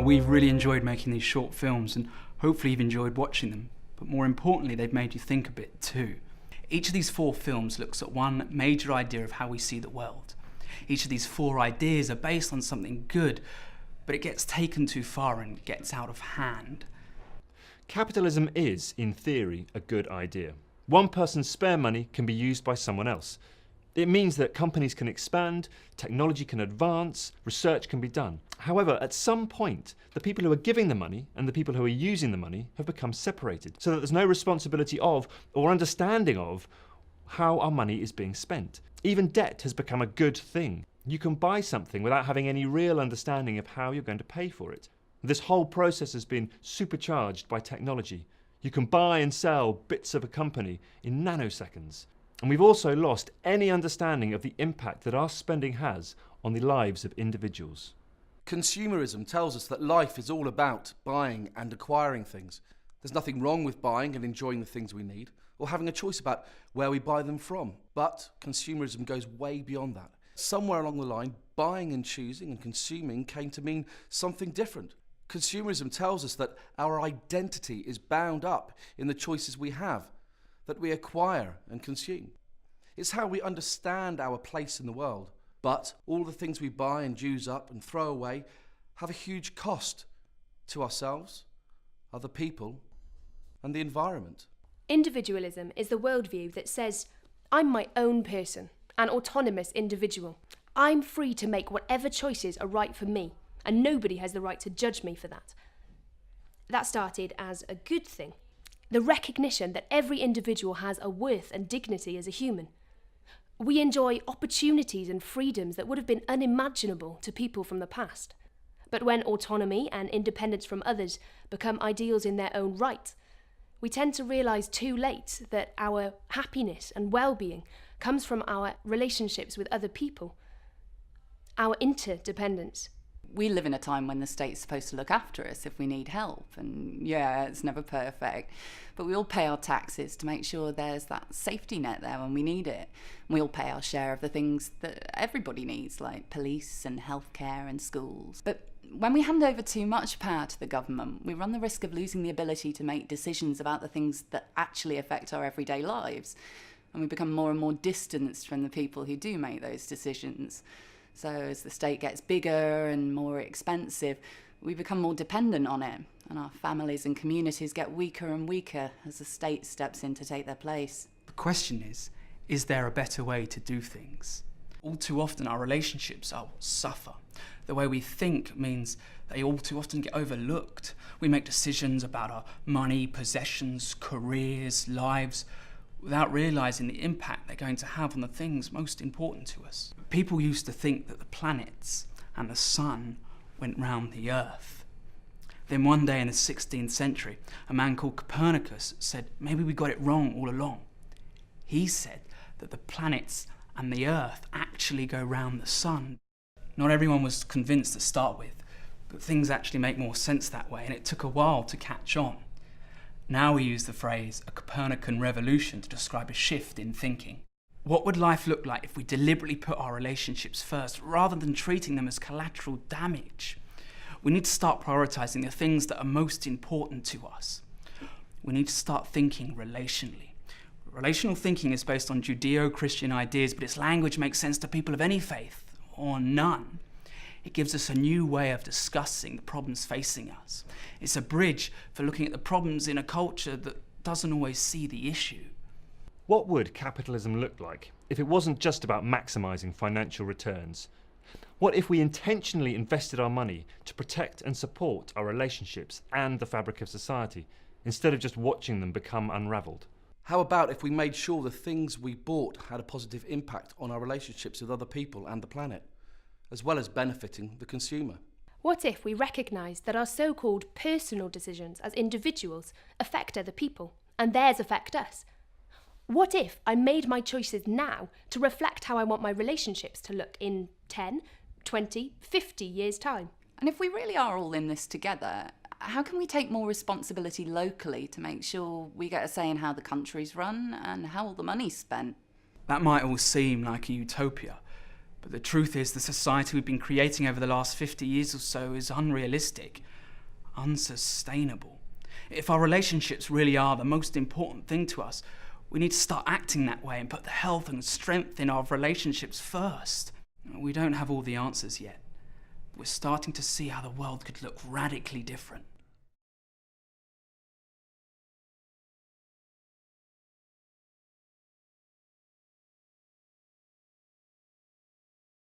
we've really enjoyed making these short films, and hopefully you've enjoyed watching them. But more importantly, they've made you think a bit too. Each of these 4 films looks at one major idea of how we see the world. Each of these 4 ideas are based on something good, but it gets taken too far and gets out of hand. Capitalism is, in theory, a good idea. One person's spare money can be used by someone else. It means that companies can expand, technology can advance, research can be done. However, at some point, the people who are giving the money and the people who are using the money have become separated, so that there's no responsibility of or understanding of how our money is being spent. Even debt has become a good thing. You can buy something without having any real understanding of how you're going to pay for it. This whole process has been supercharged by technology. You can buy and sell bits of a company in nanoseconds. And we've also lost any understanding of the impact that our spending has on the lives of individuals. Consumerism tells us that life is all about buying and acquiring things. There's nothing wrong with buying and enjoying the things we need, or having a choice about where we buy them from. But consumerism goes way beyond that. Somewhere along the line, buying and choosing and consuming came to mean something different. Consumerism tells us that our identity is bound up in the choices we have, that we acquire and consume. It's how we understand our place in the world. But all the things we buy and use up and throw away have a huge cost to ourselves, other people, and the environment. Individualism is the worldview that says, I'm my own person, an autonomous individual. I'm free to make whatever choices are right for me, and nobody has the right to judge me for that. That started as a good thing. The recognition that every individual has a worth and dignity as a human. We enjoy opportunities and freedoms that would have been unimaginable to people from the past. But when autonomy and independence from others become ideals in their own right, we tend to realise too late that our happiness and well-being comes from our relationships with other people, our interdependence. We live in a time when the state's supposed to look after us if we need help, and yeah, it's never perfect, but we all pay our taxes to make sure there's that safety net there when we need it. We all pay our share of the things that everybody needs, like police and healthcare and schools. But when we hand over too much power to the government, we run the risk of losing the ability to make decisions about the things that actually affect our everyday lives, and we become more and more distanced from the people who do make those decisions. So as the state gets bigger and more expensive, we become more dependent on it, and our families and communities get weaker and weaker as the state steps in to take their place. The question is there a better way to do things? All too often our relationships suffer. The way we think means they all too often get overlooked. We make decisions about our money, possessions, careers, lives, without realising the impact they're going to have on the things most important to us. People used to think that the planets and the sun went round the earth. Then one day in the 16th century, a man called Copernicus said, maybe we got it wrong all along. He said that the planets and the earth actually go round the sun. Not everyone was convinced to start with, but things actually make more sense that way, and it took a while to catch on. Now we use the phrase a Copernican revolution to describe a shift in thinking. What would life look like if we deliberately put our relationships first rather than treating them as collateral damage? We need to start prioritising the things that are most important to us. We need to start thinking relationally. Relational thinking is based on Judeo-Christian ideas, but its language makes sense to people of any faith, or none. It gives us a new way of discussing the problems facing us. It's a bridge for looking at the problems in a culture that doesn't always see the issue. What would capitalism look like if it wasn't just about maximising financial returns? What if we intentionally invested our money to protect and support our relationships and the fabric of society, instead of just watching them become unravelled? How about if we made sure the things we bought had a positive impact on our relationships with other people and the planet, as well as benefiting the consumer? What if we recognised that our so-called personal decisions as individuals affect other people, and theirs affect us? What if I made my choices now to reflect how I want my relationships to look in 10, 20, 50 years' time? And if we really are all in this together, how can we take more responsibility locally to make sure we get a say in how the country's run and how all the money's spent? That might all seem like a utopia, But the truth is, the society we've been creating over the last 50 years or so is unrealistic, unsustainable. If our relationships really are the most important thing to us, we need to start acting that way and put the health and strength in our relationships first. We don't have all the answers yet. We're starting to see how the world could look radically different.